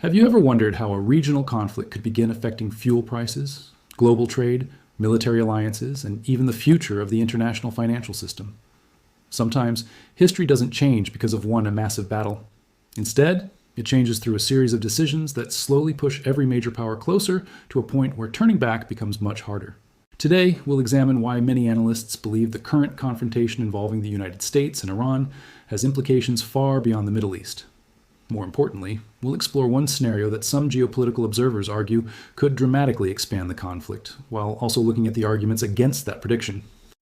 Have you ever wondered how a regional conflict could begin affecting fuel prices, global trade, military alliances, and even the future of the international financial system? Sometimes, history doesn't change because of one massive battle. Instead, it changes through a series of decisions that slowly push every major power closer to a point where turning back becomes much harder. Today, we'll examine why many analysts believe the current confrontation involving the United States and Iran has implications far beyond the Middle East. More importantly, we'll explore one scenario that some geopolitical observers argue could dramatically expand the conflict, while also looking at the arguments against that prediction.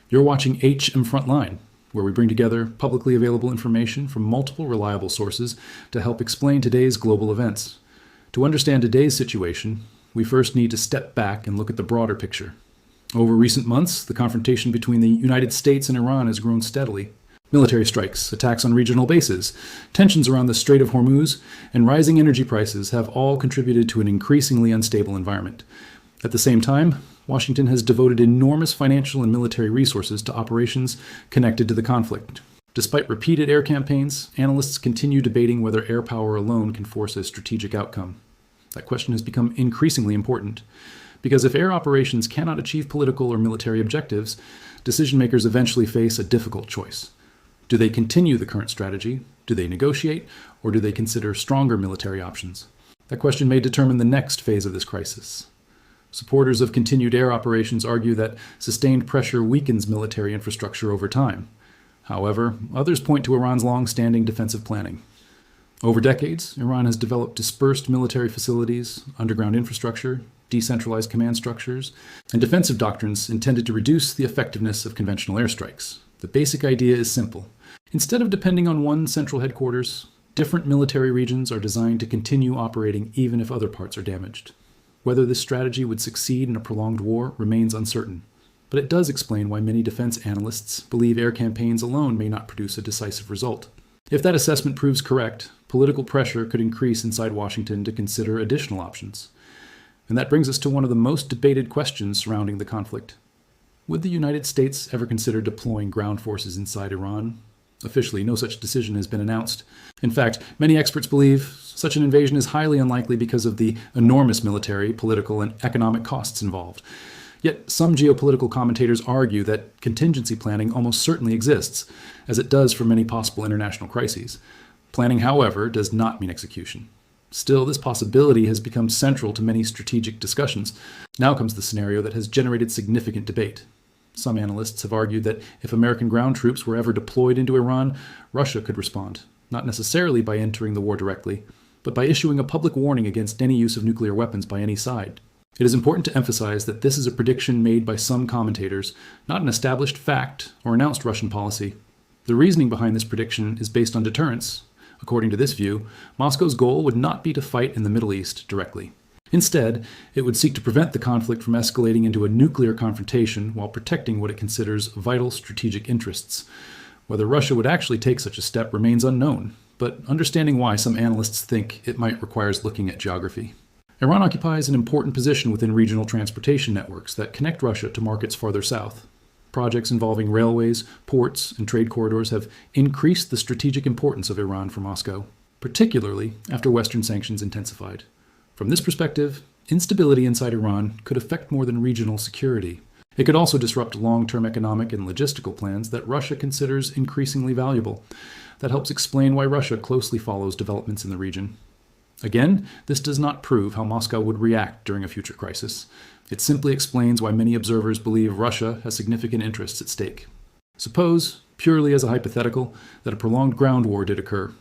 You're watching HM Frontline, where we bring together publicly available information from multiple reliable sources to help explain today's global events. To understand today's situation, we first need to step back and look at the broader picture. Over recent months, the confrontation between the United States and Iran has grown steadily. Military strikes, attacks on regional bases, tensions around the Strait of Hormuz, and rising energy prices have all contributed to an increasingly unstable environment. At the same time, Washington has devoted enormous financial and military resources to operations connected to the conflict. Despite repeated air campaigns, analysts continue debating whether air power alone can force a strategic outcome. That question has become increasingly important, because if air operations cannot achieve political or military objectives, decision-makers eventually face a difficult choice. Do they continue the current strategy? Do they negotiate? Or do they consider stronger military options? That question may determine the next phase of this crisis. Supporters of continued air operations argue that sustained pressure weakens military infrastructure over time. However, others point to Iran's long-standing defensive planning. Over decades, Iran has developed dispersed military facilities, underground infrastructure, decentralized command structures, and defensive doctrines intended to reduce the effectiveness of conventional airstrikes. The basic idea is simple. Instead of depending on one central headquarters, different military regions are designed to continue operating even if other parts are damaged. Whether this strategy would succeed in a prolonged war remains uncertain, but it does explain why many defense analysts believe air campaigns alone may not produce a decisive result. If that assessment proves correct, political pressure could increase inside Washington to consider additional options. And that brings us to one of the most debated questions surrounding the conflict. Would the United States ever consider deploying ground forces inside Iran? Officially, no such decision has been announced. In fact, many experts believe such an invasion is highly unlikely because of the enormous military, political, and economic costs involved. Yet some geopolitical commentators argue that contingency planning almost certainly exists, as it does for many possible international crises. Planning, however, does not mean execution. Still, this possibility has become central to many strategic discussions. Now comes the scenario that has generated significant debate. Some analysts have argued that if American ground troops were ever deployed into Iran, Russia could respond, not necessarily by entering the war directly, but by issuing a public warning against any use of nuclear weapons by any side. It is important to emphasize that this is a prediction made by some commentators, not an established fact or announced Russian policy. The reasoning behind this prediction is based on deterrence. According to this view, Moscow's goal would not be to fight in the Middle East directly. Instead, it would seek to prevent the conflict from escalating into a nuclear confrontation while protecting what it considers vital strategic interests. Whether Russia would actually take such a step remains unknown, but understanding why some analysts think it might requires looking at geography. Iran occupies an important position within regional transportation networks that connect Russia to markets farther south. Projects involving railways, ports, and trade corridors have increased the strategic importance of Iran for Moscow, particularly after Western sanctions intensified. From this perspective, instability inside Iran could affect more than regional security. It could also disrupt long-term economic and logistical plans that Russia considers increasingly valuable. That helps explain why Russia closely follows developments in the region. Again, this does not prove how Moscow would react during a future crisis. It simply explains why many observers believe Russia has significant interests at stake. Suppose, purely as a hypothetical, that a prolonged ground war did occur.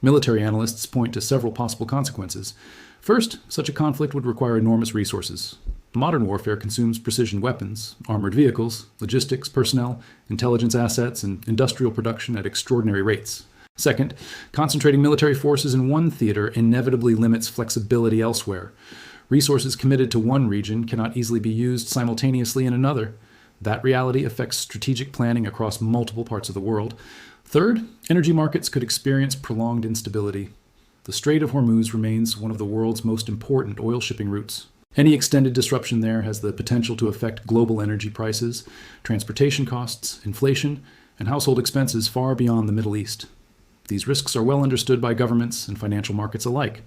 Military analysts point to several possible consequences. First, such a conflict would require enormous resources. Modern warfare consumes precision weapons, armored vehicles, logistics, personnel, intelligence assets, and industrial production at extraordinary rates. Second, concentrating military forces in one theater inevitably limits flexibility elsewhere. Resources committed to one region cannot easily be used simultaneously in another. That reality affects strategic planning across multiple parts of the world. Third, energy markets could experience prolonged instability. The Strait of Hormuz remains one of the world's most important oil shipping routes. Any extended disruption there has the potential to affect global energy prices, transportation costs, inflation, and household expenses far beyond the Middle East. These risks are well understood by governments and financial markets alike.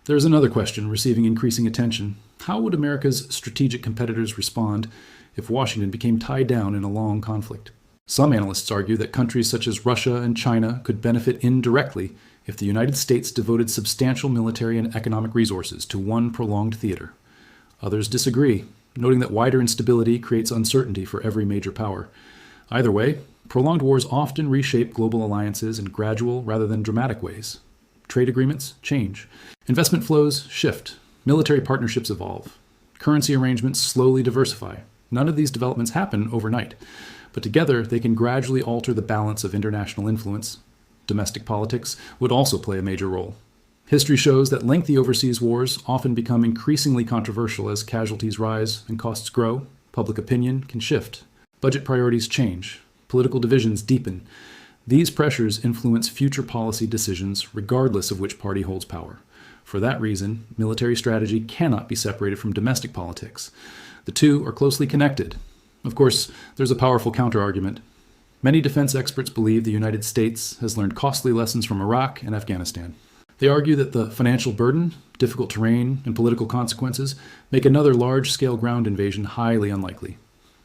There's another question receiving increasing attention. How would America's strategic competitors respond if Washington became tied down in a long conflict? Some analysts argue that countries such as Russia and China could benefit indirectly if the United States devoted substantial military and economic resources to one prolonged theater. Others disagree, noting that wider instability creates uncertainty for every major power. Either way, prolonged wars often reshape global alliances in gradual rather than dramatic ways. Trade agreements change. Investment flows shift. Military partnerships evolve. Currency arrangements slowly diversify. None of these developments happen overnight, but together they can gradually alter the balance of international influence. Domestic politics would also play a major role. History shows that lengthy overseas wars often become increasingly controversial as casualties rise and costs grow. Public opinion can shift. Budget priorities change. Political divisions deepen. These pressures influence future policy decisions regardless of which party holds power. For that reason, military strategy cannot be separated from domestic politics. The two are closely connected. Of course, there's a powerful counterargument. Many defense experts believe the United States has learned costly lessons from Iraq and Afghanistan. They argue that the financial burden, difficult terrain, and political consequences make another large-scale ground invasion highly unlikely.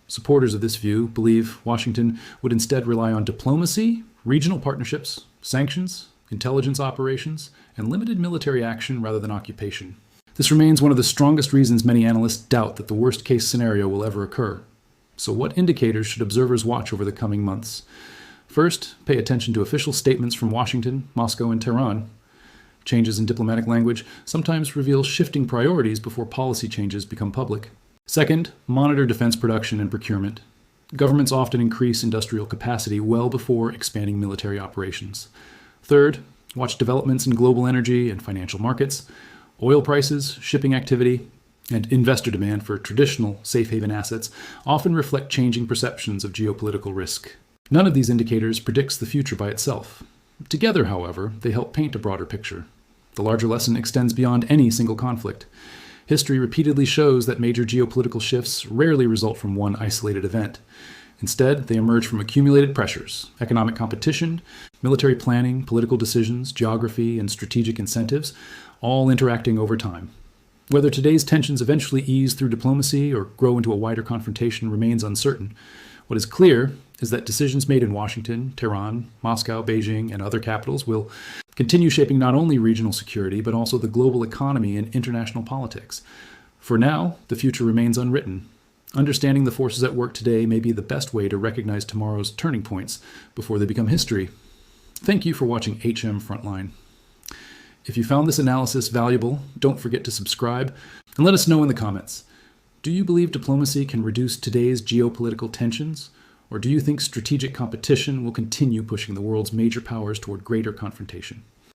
Supporters of this view believe Washington would instead rely on diplomacy, regional partnerships, sanctions, intelligence operations, and limited military action rather than occupation. This remains one of the strongest reasons many analysts doubt that the worst-case scenario will ever occur. So what indicators should observers watch over the coming months? First, pay attention to official statements from Washington, Moscow, and Tehran. Changes in diplomatic language sometimes reveal shifting priorities before policy changes become public. Second, monitor defense production and procurement. Governments often increase industrial capacity well before expanding military operations. Third, watch developments in global energy and financial markets, oil prices, shipping activity, and investor demand for traditional safe haven assets often reflect changing perceptions of geopolitical risk. None of these indicators predicts the future by itself. Together, however, they help paint a broader picture. The larger lesson extends beyond any single conflict. History repeatedly shows that major geopolitical shifts rarely result from one isolated event. Instead, they emerge from accumulated pressures, economic competition, military planning, political decisions, geography, and strategic incentives, all interacting over time. Whether today's tensions eventually ease through diplomacy or grow into a wider confrontation remains uncertain. What is clear is that decisions made in Washington, Tehran, Moscow, Beijing, and other capitals will continue shaping not only regional security, but also the global economy and international politics. For now, the future remains unwritten. Understanding the forces at work today may be the best way to recognize tomorrow's turning points before they become history. Thank you for watching HM Frontline. If you found this analysis valuable, don't forget to subscribe and let us know in the comments. Do you believe diplomacy can reduce today's geopolitical tensions? Or do you think strategic competition will continue pushing the world's major powers toward greater confrontation?